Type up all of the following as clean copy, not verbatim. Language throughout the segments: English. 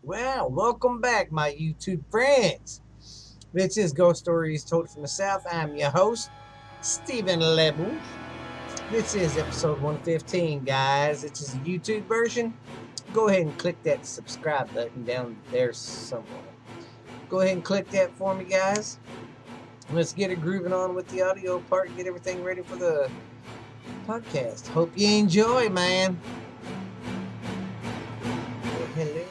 Well, welcome back, my YouTube friends. This is Ghost Stories Told from the South. I'm your host, Stephen Lebu. This is episode 115, guys. This is a YouTube version. Go ahead and click that subscribe button down there somewhere. Go ahead and click that for me, guys. Let's get it grooving on with the audio part and get everything ready for the podcast. Hope you enjoy, man. Well, hello,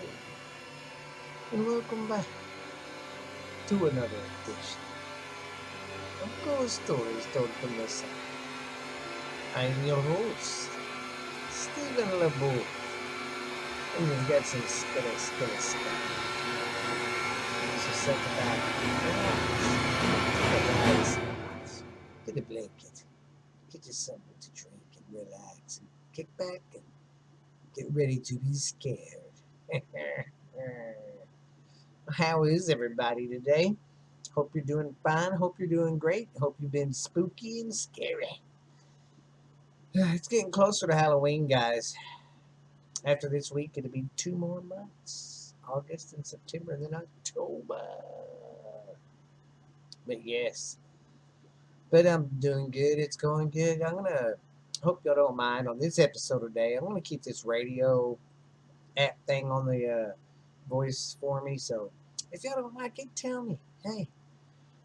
and welcome back to another edition of Ghost Stories Told from the South. I'm your host, Stephen LeBeau, and we've got some skilly stuff. So set the back, relax, get a blanket, get you something to drink and relax, and kick back and get ready to be scared. How is everybody today? Hope you're doing fine. Hope you're doing great. Hope you've been spooky and scary. It's getting closer to Halloween, guys. After this week, it'll be 2 more months, August and September, and then October. But yes, but I'm doing good. It's going good. I'm gonna hope y'all don't mind on this episode today. I'm gonna keep this radio app thing on the voice for me. So if y'all don't like it, tell me. Hey,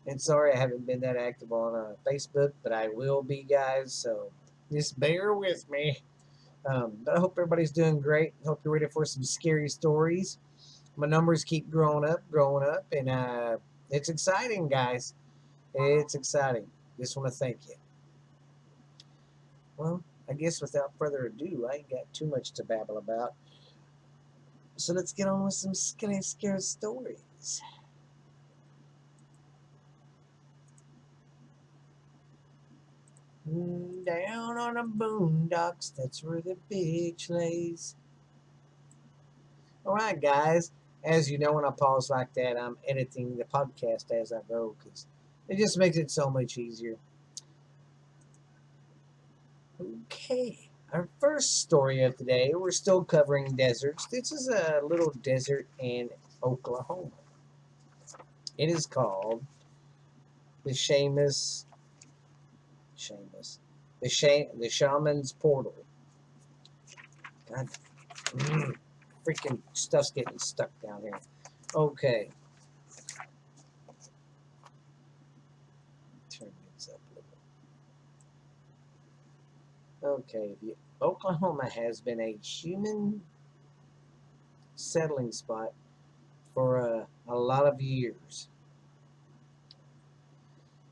and sorry I haven't been that active on Facebook, but I will be, guys. So just bear with me. But I hope everybody's doing great. Hope you're ready for some scary stories. My numbers keep growing up, and it's exciting, guys. It's exciting. Just want to thank you. Well, I guess without further ado, I ain't got too much to babble about. So let's get on with some scary stories. Down on the boondocks, that's where the bitch lays. All right, guys. As you know, when I pause like that, I'm editing the podcast as I go because it just makes it so much easier. Okay. Our first story of the day, we're still covering deserts. This is a little desert in Oklahoma. It is called the Shamus, the Shammons Portal. God, freaking stuff's getting stuck down here. Okay, turn this up a little. Okay, the Oklahoma has been a human settling spot for a lot of years.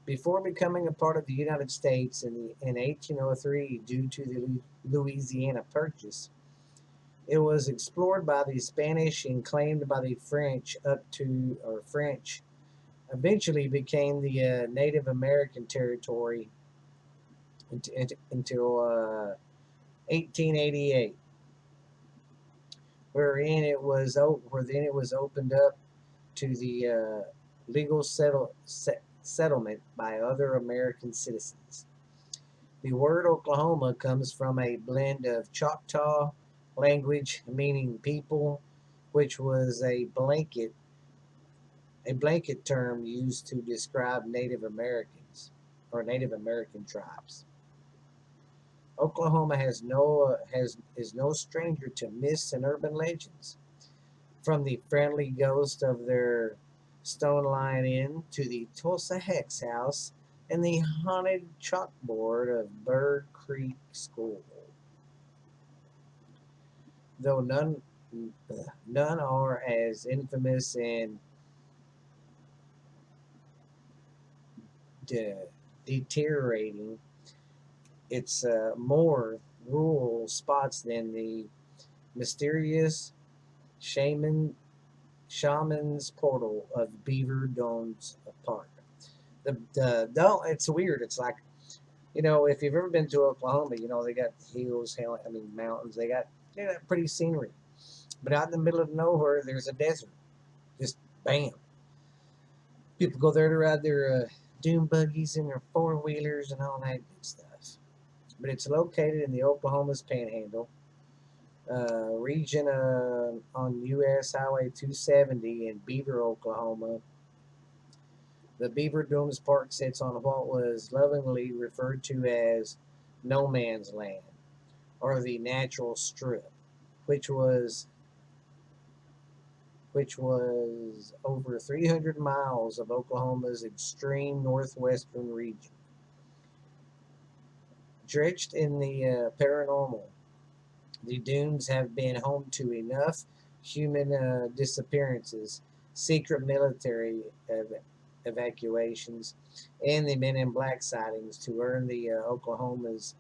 Before becoming a part of the United States in 1803 due to the Louisiana Purchase, it was explored by the Spanish and claimed by the French French eventually became the Native American territory until 1888, where then it was opened up to the legal settlement by other American citizens. The word Oklahoma comes from a blend of Choctaw language meaning people, which was a blanket term used to describe Native Americans or Native American tribes. Oklahoma is no stranger to myths and urban legends, from the friendly ghost of their Stone Lion Inn to the Tulsa Hex House and the haunted chalkboard of Bird Creek School. Though none are as infamous and de- deteriorating. It's more rural spots than the mysterious shaman shaman's portal of Beaver Domes Park. The it's weird. It's like, if you've ever been to Oklahoma, they got hills, mountains. They got pretty scenery. But out in the middle of nowhere, there's a desert. Just bam. People go there to ride their dune buggies and their four wheelers and all that good stuff. But it's located in the Oklahoma's Panhandle region on U.S. Highway 270 in Beaver, Oklahoma. The Beaver Dooms Park sits on what was lovingly referred to as No Man's Land, or the Natural Strip, which was over 300 miles of Oklahoma's extreme northwestern region. Drenched in the paranormal, the dunes have been home to enough human disappearances, secret military evacuations, and the Men in Black sightings to earn the Oklahoma's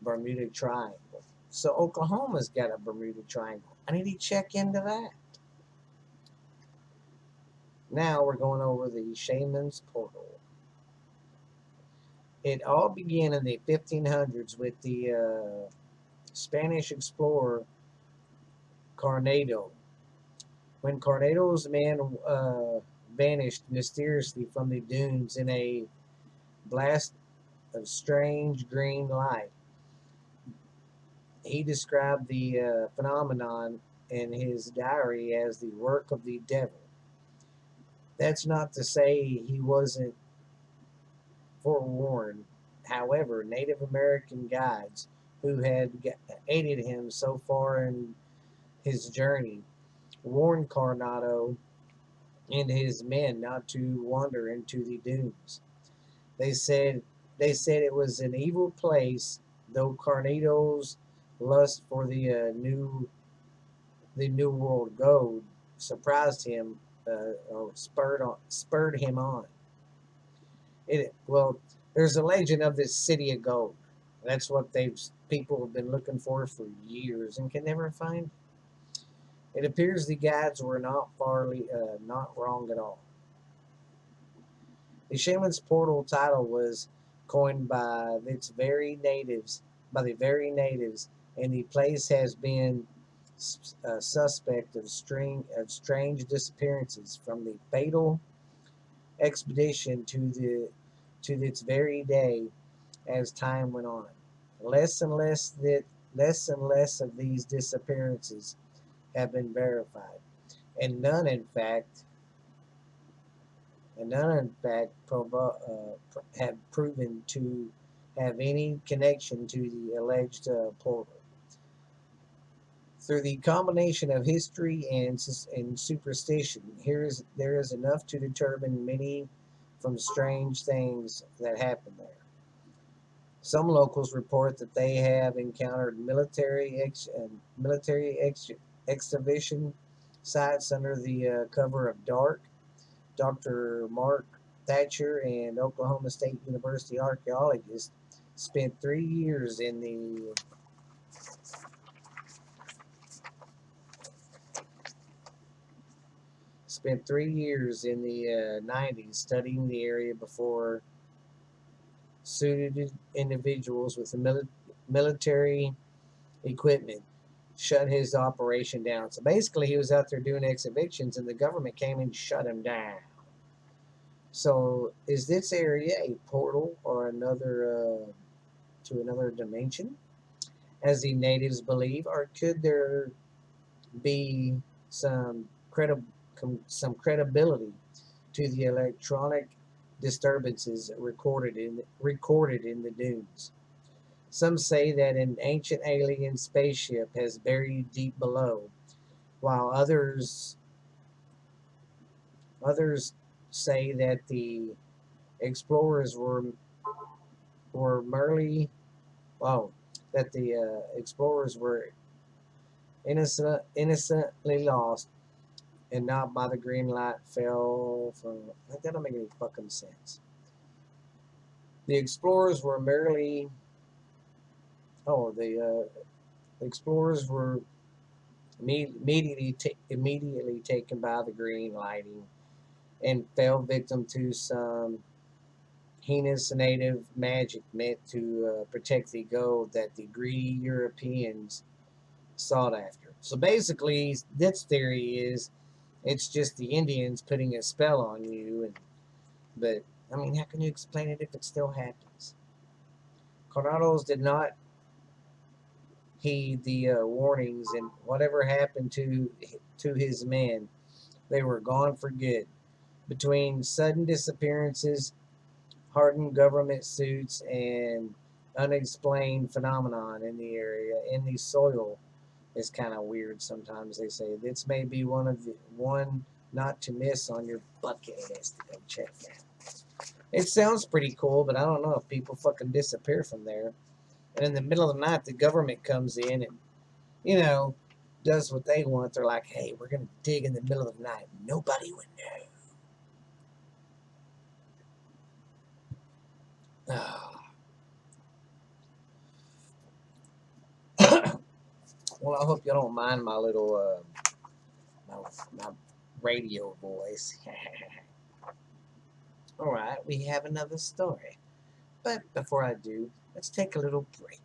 Bermuda Triangle. So Oklahoma's got a Bermuda Triangle. I need to check into that. Now we're going over the Shammons Portal. It all began in the 1500s with the Spanish explorer Coronado. When Coronado's men vanished mysteriously from the dunes in a blast of strange green light, he described the phenomenon in his diary as the work of the devil. That's not to say he wasn't forewarned. However, Native American guides who had aided him so far in his journey warned Coronado and his men not to wander into the dunes. They said it was an evil place, though Coronado's lust for the New World gold surprised him or spurred him on. Well, there's a legend of this city of gold. That's what people have been looking for years and can never find. It appears the guides were not wrong at all. The Shaman's Portal title was coined by the very natives, and the place has been suspect of strange disappearances from the fatal expedition to its very day as time went on. Less and less of these disappearances have been verified, and none in fact have proven to have any connection to the alleged portal. Through the combination of history and superstition, there is enough to determine many from strange things that happened there. Some locals report that they have encountered exhibition sites under the cover of dark. Dr. Mark Thatcher, an Oklahoma State University archaeologist, spent 3 years in the spent 90s studying the area before suited individuals with military equipment shut his operation down. So basically, he was out there doing exhibitions, and the government came and shut him down. So, is this area a portal or to another dimension, as the natives believe, or could there be some credibility to the electronic disturbances recorded in the dunes? Some say that an ancient alien spaceship has buried deep below, while others say that the explorers were merely oh that the explorers were innocently lost and not by the green light fell from. That don't make any fucking sense. The explorers were merely the explorers were immediately taken by the green lighting and fell victim to some heinous native magic meant to protect the gold that the greedy Europeans sought after. So basically, this theory is it's just the Indians putting a spell on you. But I mean, how can you explain it if it still happens? Coronados did not heed the warnings, and whatever happened to his men, they were gone for good. Between sudden disappearances, hardened government suits, and unexplained phenomenon in the area, in the soil, is kind of weird. Sometimes they say this may be one not to miss on your bucket list to go check out. It sounds pretty cool, but I don't know if people fucking disappear from there. And in the middle of the night, the government comes in and, you know, does what they want. They're like, hey, we're going to dig in the middle of the night. Nobody would know. Well, I hope you don't mind my little, my radio voice. All right, we have another story. But before I do, let's take a little break.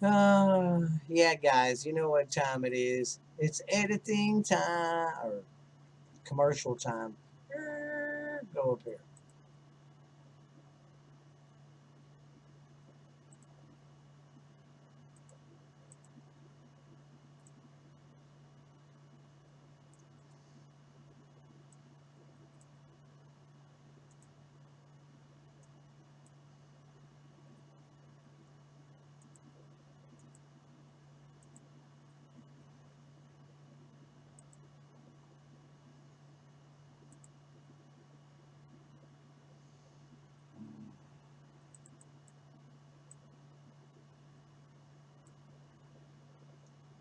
Yeah, guys, you know what time it is. It's editing time, or commercial time. Go up here.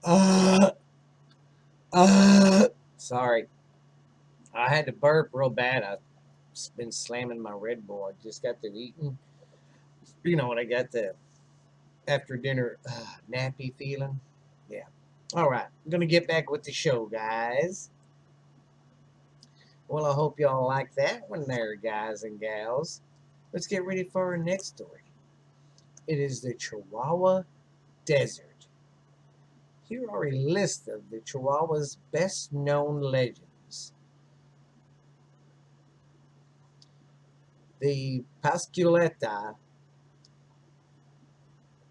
Uh, Sorry, I had to burp real bad. I've been slamming my Red Bull. I just got through eating. You know what? I got the after dinner nappy feeling. Yeah. All right, I'm gonna get back with the show, guys. Well, I hope y'all like that one there, guys and gals. Let's get ready for our next story. It is the Chihuahua Desert. Here are a list of the Chihuahua's best known legends. The Pasculeta,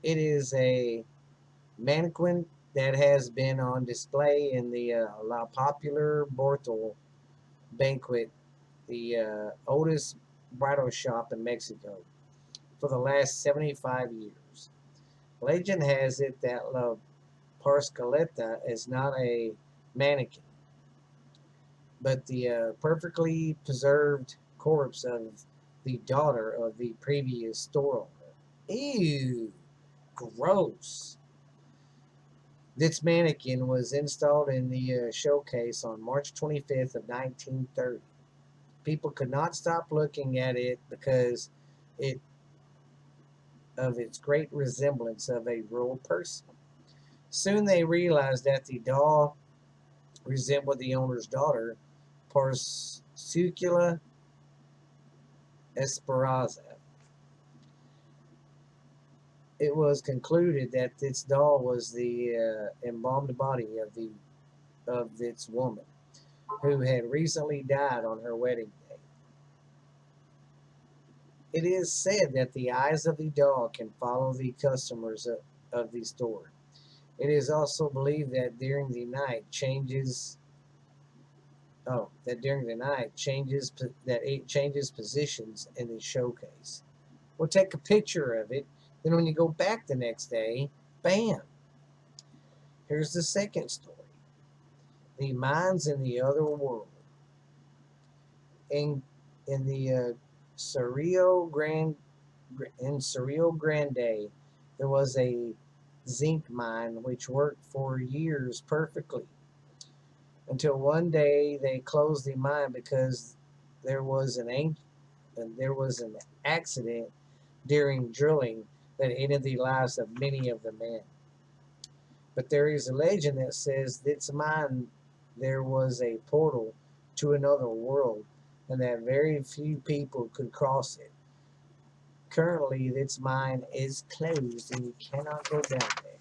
it is a mannequin that has been on display in the La Popular Bortal banquet, the oldest bridal shop in Mexico, for the last 75 years. Legend has it that La Pasculeta is not a mannequin, but the perfectly preserved corpse of the daughter of the previous store owner. Ew, gross. This mannequin was installed in the showcase on March 25th of 1930. People could not stop looking at it because it of its great resemblance of a real person. Soon they realized that the doll resembled the owner's daughter, Parsicula Esperanza. It was concluded that this doll was the embalmed body of its woman, who had recently died on her wedding day. It is said that the eyes of the doll can follow the customers of the store. It is also believed that during the night changes. Oh, that during the night that it changes positions in the showcase. We'll take a picture of it. Then when you go back the next day, bam! Here's the second story: the mines in the other world. In in the Cerrillo Grand in Cerrillo Grande, there was a zinc mine which worked for years perfectly until one day they closed the mine because there was there was an accident during drilling that ended the lives of many of the men. But there is a legend that says this mine there was a portal to another world and that very few people could cross it. Currently, this mine is closed and you cannot go down there.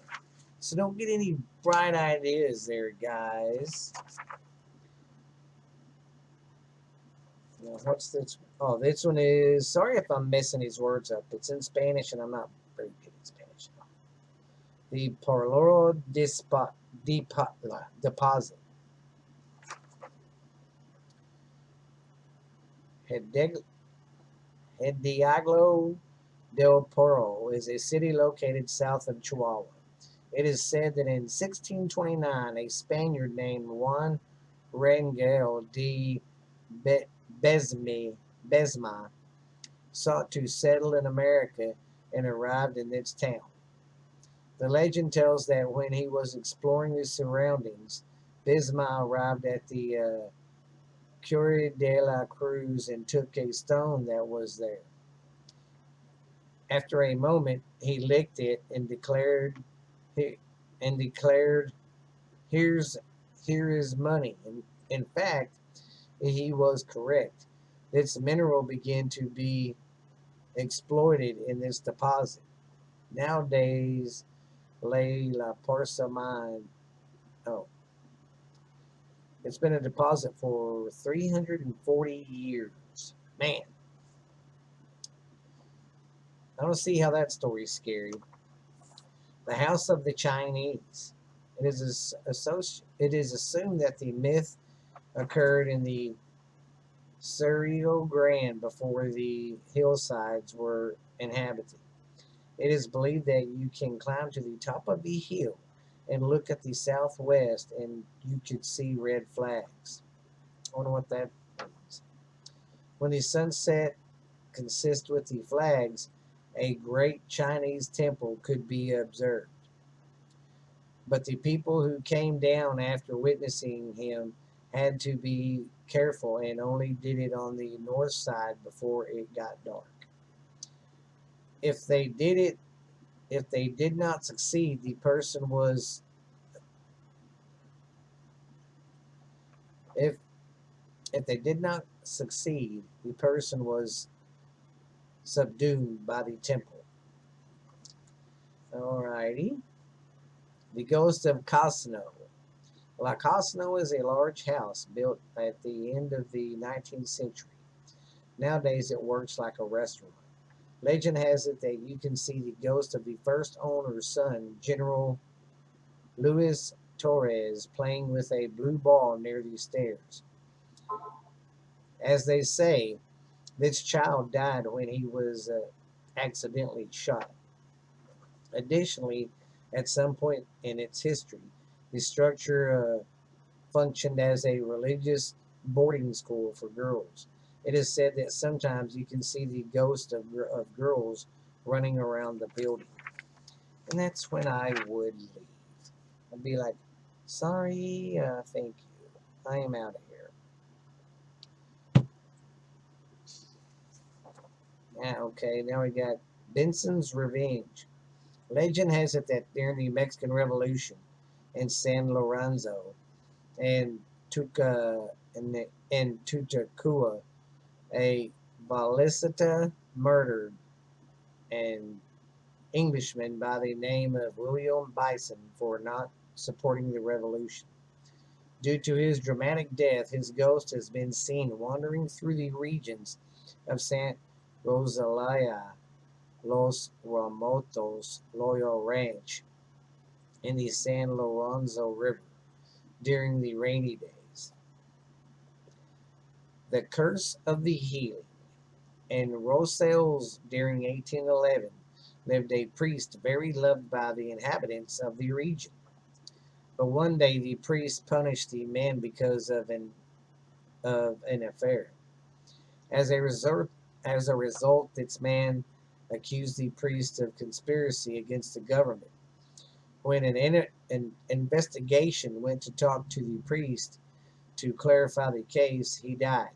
So don't get any bright ideas there, guys. Now, what's this? Oh, this one is. Sorry if I'm messing these words up. It's in Spanish and I'm not very good at the Porloro deposit. Hideg- Hidalgo del Porro is a city located south of Chihuahua. It is said that in 1629, a Spaniard named Juan Rangel de Be- Besma sought to settle in America and arrived in its town. The legend tells that when he was exploring the surroundings, Bisma arrived at the Cure de la Cruz and took a stone that was there. After a moment, he licked it and he, declared, "Here's here is money." In fact, he was correct. This mineral began to be exploited in this deposit. Nowadays, lay la Porsa mine. Oh, it's been a deposit for 340 years. Man, I don't see how that story's scary. The House of the Chinese. It is assumed that the myth occurred in the Surreal Grand before the hillsides were inhabited. It is believed that you can climb to the top of the hill and look at the southwest and you could see red flags. I wonder what that means. When the sunset consists with the flags, a great Chinese temple could be observed. But the people who came down after witnessing him had to be careful and only did it on the north side before it got dark. If they did it, if they did not succeed, the person was if if they did not succeed, the person was subdued by the temple. Alrighty. The ghost of Casino. La Casino is a large house built at the end of the 19th century. Nowadays, it works like a restaurant. Legend has it that you can see the ghost of the first owner's son, General Luis Torres, playing with a blue ball near the stairs. As they say, this child died when he was accidentally shot. Additionally, at some point in its history, the structure functioned as a religious boarding school for girls. It is said that sometimes you can see the ghost of girls running around the building. And that's when I would leave. I'd be like, sorry, thank you. I am out of here. Yeah, okay, now we got Benson's Revenge. Legend has it that during the Mexican Revolution in San Lorenzo and Tuca and Tutacua, a Balicita murdered an Englishman by the name of William Bison for not supporting the revolution. Due to his dramatic death, his ghost has been seen wandering through the regions of San Rosalia, Los Ramotos, Loyo Ranch, and the San Lorenzo River during the rainy days. The Curse of the Healing. In Rosales during 1811 lived a priest very loved by the inhabitants of the region. But one day the priest punished the man because of an affair. As a result, this man accused the priest of conspiracy against the government. When an investigation went to talk to the priest to clarify the case, he died.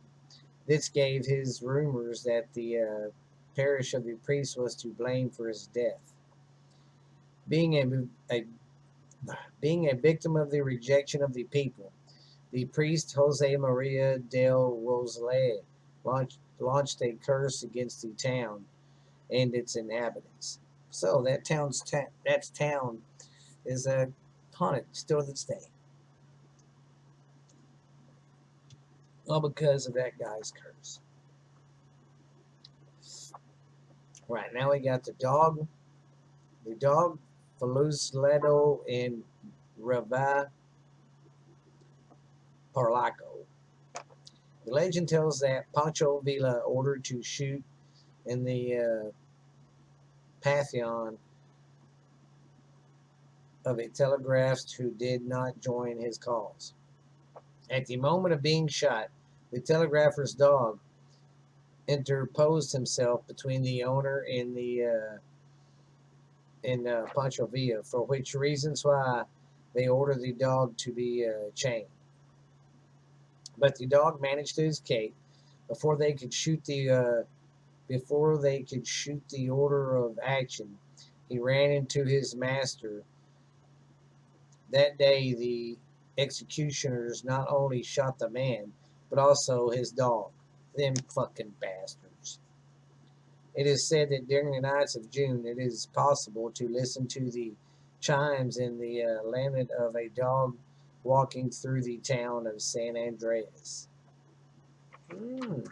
This gave his rumors that the parish of the priest was to blame for his death. Being a being a victim of the rejection of the people, the priest Jose Maria del Rosale launched a curse against the town and its inhabitants. So that town is haunted still to this day, all because of that guy's curse. Right now we got the dog. The dog. Felusledo and Rava Parlaco. The legend tells that Pancho Villa ordered to shoot in the Pantheon of a telegraphist who did not join his cause. At the moment of being shot, the telegrapher's dog interposed himself between the owner and Pancho Villa, for which reasons why they ordered the dog to be chained. But the dog managed to escape before they could shoot the order of action. He ran into his master. That day, the executioners not only shot the man, but also his dog. Them fucking bastards. It is said that during the nights of June, it is possible to listen to the chimes in the lament of a dog walking through the town of San Andreas. Mm.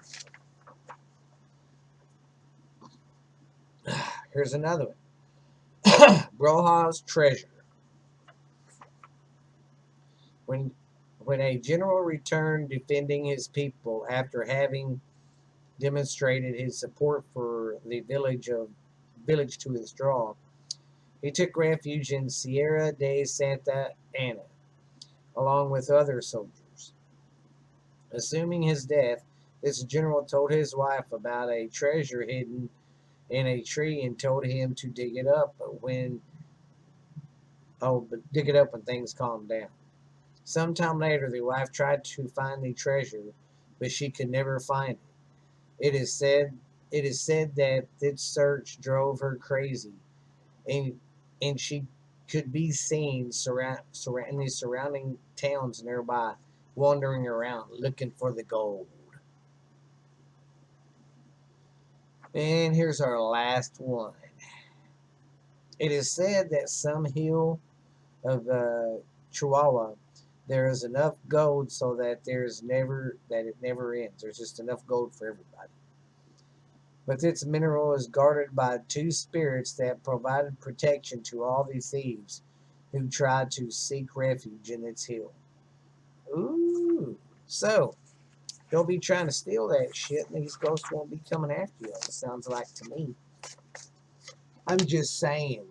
Here's another one. Broha's treasure. When when a general returned defending his people after having demonstrated his support for the village to withdraw, he took refuge in Sierra de Santa Ana, along with other soldiers. Assuming his death, this general told his wife about a treasure hidden in a tree and told him to dig it up but dig it up when things calmed down. Sometime later, the wife tried to find the treasure, but she could never find it. It is said that this search drove her crazy, and and she could be seen surrounding the surrounding towns nearby, wandering around looking for the gold. And here's our last one. It is said that some hill of Chihuahua there is enough gold so that it never ends. There's just enough gold for everybody. But its mineral is guarded by two spirits that provided protection to all the thieves who tried to seek refuge in its hill. Ooh. So, don't be trying to steal that shit, and these ghosts won't be coming after you, it sounds like to me. I'm just saying.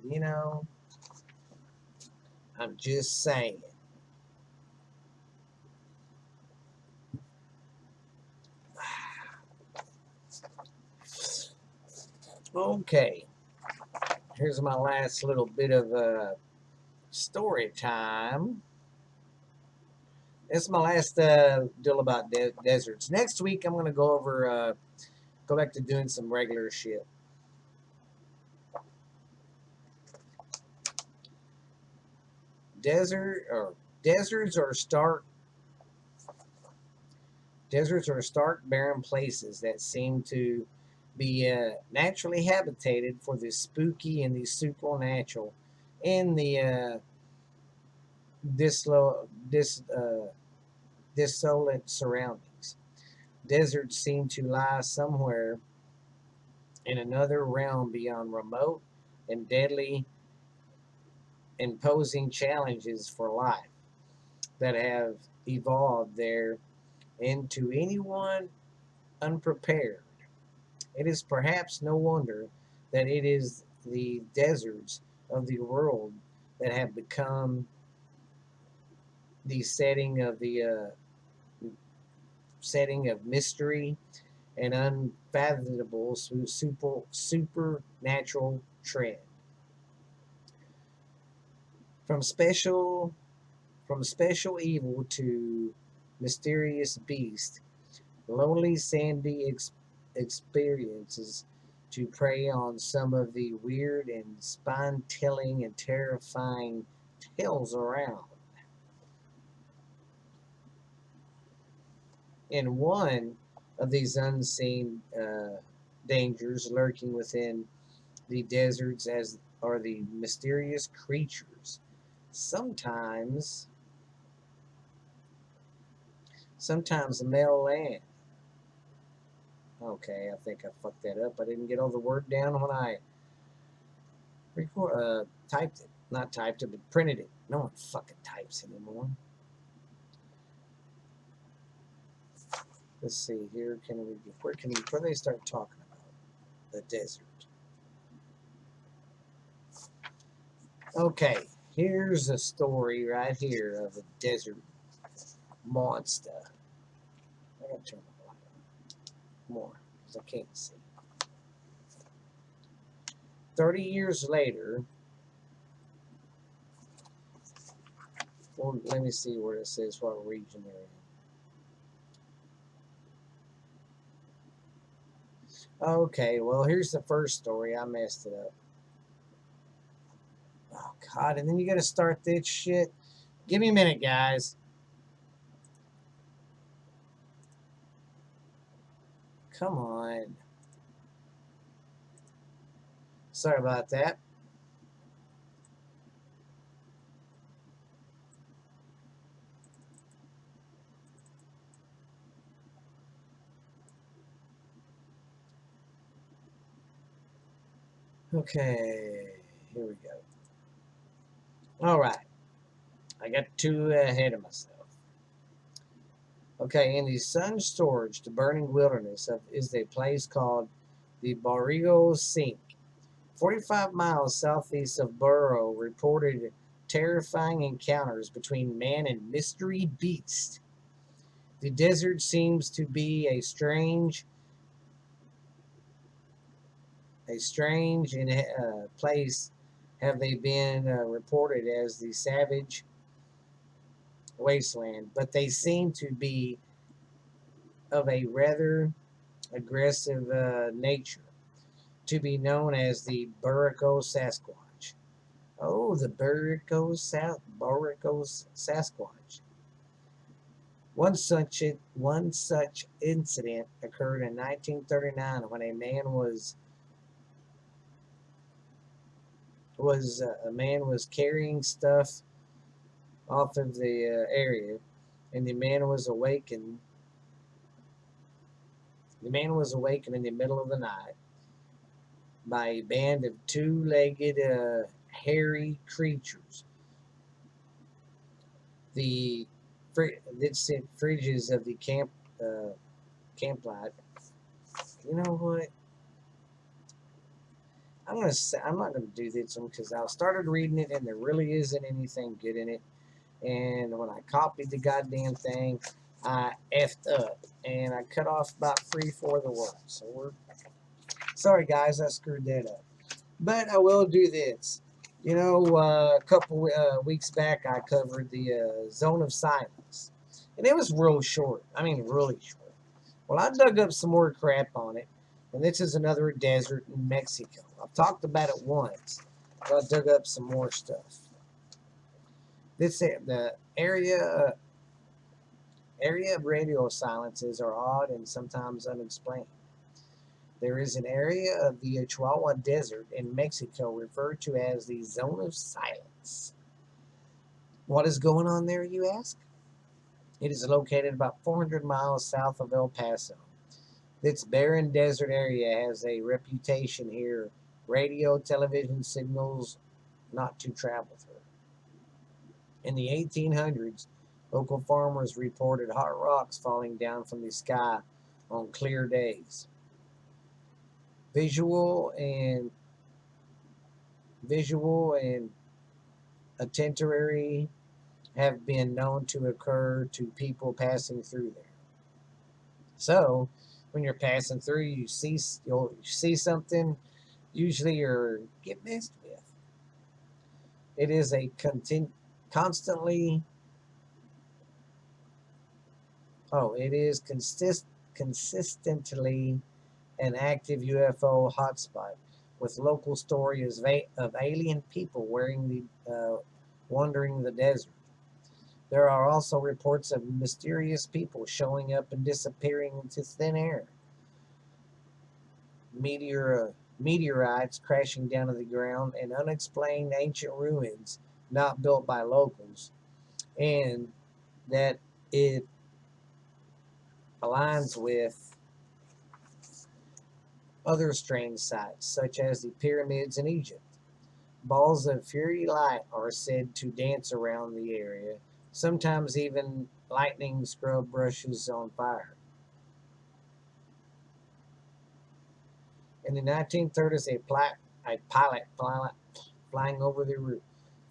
I'm just saying. Okay, here's my last little bit of story time. This is my last deal about deserts. Next week, I'm going to go back to doing some regular shit. Desert or deserts are stark, barren places that seem to be naturally habitated for the spooky and the supernatural, and the dislo- dis, desolate surroundings. Deserts seem to lie somewhere in another realm beyond remote and deadly imposing challenges for life that have evolved there into anyone unprepared. It is perhaps no wonder that it is the deserts of the world that have become the setting of mystery and unfathomable supernatural trend. From special from special evil to mysterious beast, lonely sandy experiences to prey on some of the weird and spine-tilling and terrifying tales around. In one of these unseen dangers lurking within the deserts as are the mysterious creatures. Sometimes, sometimes the male land. Okay, I think I fucked that up. I didn't get all the word down when I typed it. Not typed it, but printed it. No one fucking types anymore. Let's see here. Where they start talking about the desert? Okay, here's a story right here of a desert monster. I gotta turn the light on more because I can't see. 30 years later, well, let me see where it says what region they're in. Okay, well, here's the first story. I messed it up. Oh, God, and then you gotta start this shit. Give me a minute, guys. Come on. Sorry about that. Okay, here we go. All right, I got too ahead of myself. Okay, in the sun-scorched burning wilderness is a place called the Barrio Sink. 45 miles southeast of Burro reported terrifying encounters between man and mystery beast. The desert seems to be a strange place. Have they been reported as the savage wasteland? But they seem to be of a rather aggressive nature, to be known as the Burrico Sasquatch. Oh, the Burrico Sasquatch. One such incident occurred in 1939 when a man was carrying stuff off of the area, and the man was awakened. The man was awakened in the middle of the night by a band of two-legged, hairy creatures. The fridges of the camplight. You know what? I'm not gonna do this one because I started reading it and there really isn't anything good in it. And when I copied the goddamn thing, I effed up and I cut off about 3-4 of the words. So sorry guys, I screwed that up. But I will do this. A couple weeks back, I covered the Zone of Silence, and it was real short. I mean, really short. Well, I dug up some more crap on it, and this is another desert in Mexico. I've talked about it once, but I dug up some more stuff. The area of radio silences are odd and sometimes unexplained. There is an area of the Chihuahua Desert in Mexico referred to as the Zone of Silence. What is going on there, you ask? It is located about 400 miles south of El Paso. This barren desert area has a reputation here, radio, television signals not to travel through. In the 1800s, local farmers reported hot rocks falling down from the sky on clear days. Visual and visual and attentory have been known to occur to people passing through there. So, when you're passing through, you'll see something. Usually, you're get messed with. It is a constantly. Oh, it is consistently an active UFO hotspot, with local stories of alien people wandering the desert. There are also reports of mysterious people showing up and disappearing into thin air. Meteorites crashing down to the ground, and unexplained ancient ruins not built by locals, and that it aligns with other strange sites, such as the pyramids in Egypt. Balls of fiery light are said to dance around the area. Sometimes even lightning scrub brushes on fire. In the 1930s, a pilot flying over the roof,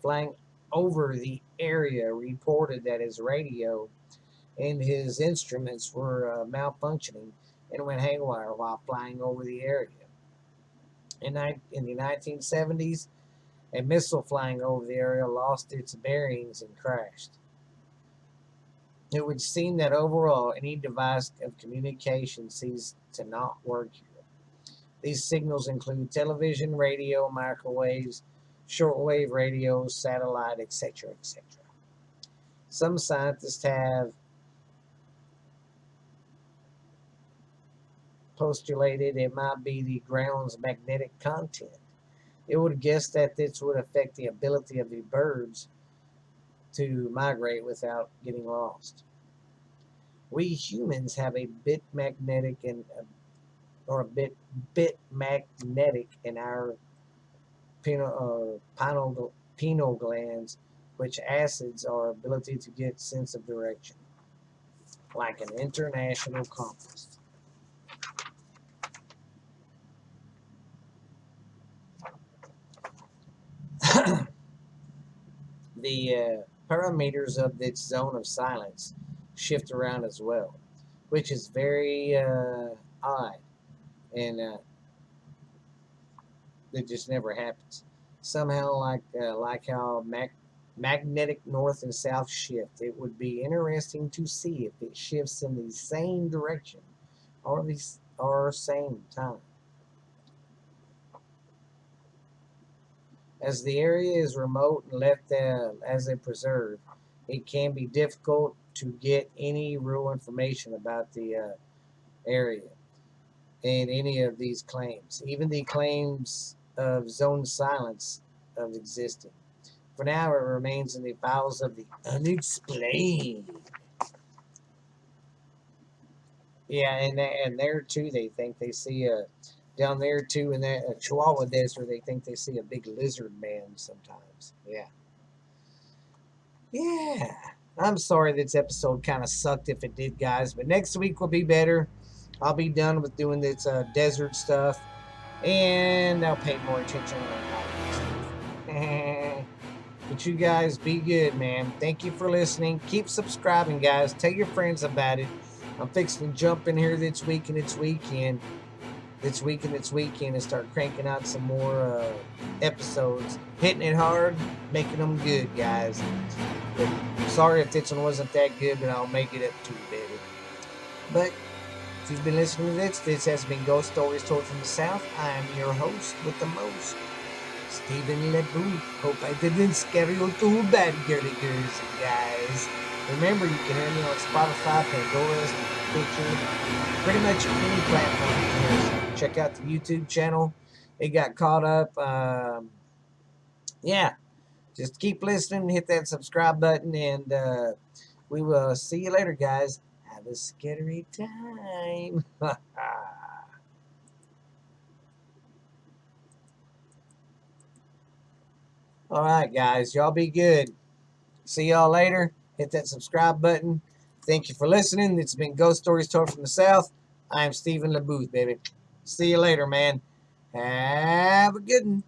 flying over the area reported that his radio and his instruments were malfunctioning and went haywire while flying over the area. In the 1970s, a missile flying over the area lost its bearings and crashed. It would seem that overall, any device of communication ceased to not work here. These signals include television, radio, microwaves, shortwave radios, satellite, etc., etc. Some scientists have postulated it might be the ground's magnetic content. It would guess that this would affect the ability of the birds to migrate without getting lost. We humans have a bit magnetic and or a bit magnetic in our pineal glands, which acids our ability to get sense of direction, like an international compass. The parameters of its zone of silence shift around as well, which is very odd, and it just never happens. Somehow, like how magnetic north and south shift, it would be interesting to see if it shifts in the same direction or same time. As the area is remote and left as a preserve, it can be difficult to get any real information about the area and any of these claims, even the claims of zone silence of existing. For now, it remains in the files of the unexplained. Yeah, and there too, they think they see a down there too in that Chihuahua Desert. They think they see a big lizard man sometimes. Yeah, yeah. I'm sorry this episode kind of sucked if it did, guys. But next week will be better. I'll be done with doing this desert stuff, and I'll pay more attention on that. But you guys be good, man. Thank you for listening. Keep subscribing, guys. Tell your friends about it. I'm fixing to jump in here this week and it's weekend. And start cranking out some more episodes. Hitting it hard, making them good, guys. But sorry if this one wasn't that good, but I'll make it up to you, baby. But if you've been listening to this has been Ghost Stories Told from the South. I am your host with the most, Stephen LeBouf. Hope I didn't scare you too bad, girly girls and guys. Remember, you can hear me on Spotify, Pandora, Stitcher, pretty much any platform you can hear. So check out the YouTube channel. It got caught up. Yeah, just keep listening, hit that subscribe button, and we will see you later, guys. Have a scary time. All right, guys. Y'all be good. See y'all later. Hit that subscribe button. Thank you for listening. It's been Ghost Stories Told from the South. I'm Stephen LeBooth, baby. See you later, man. Have a good one.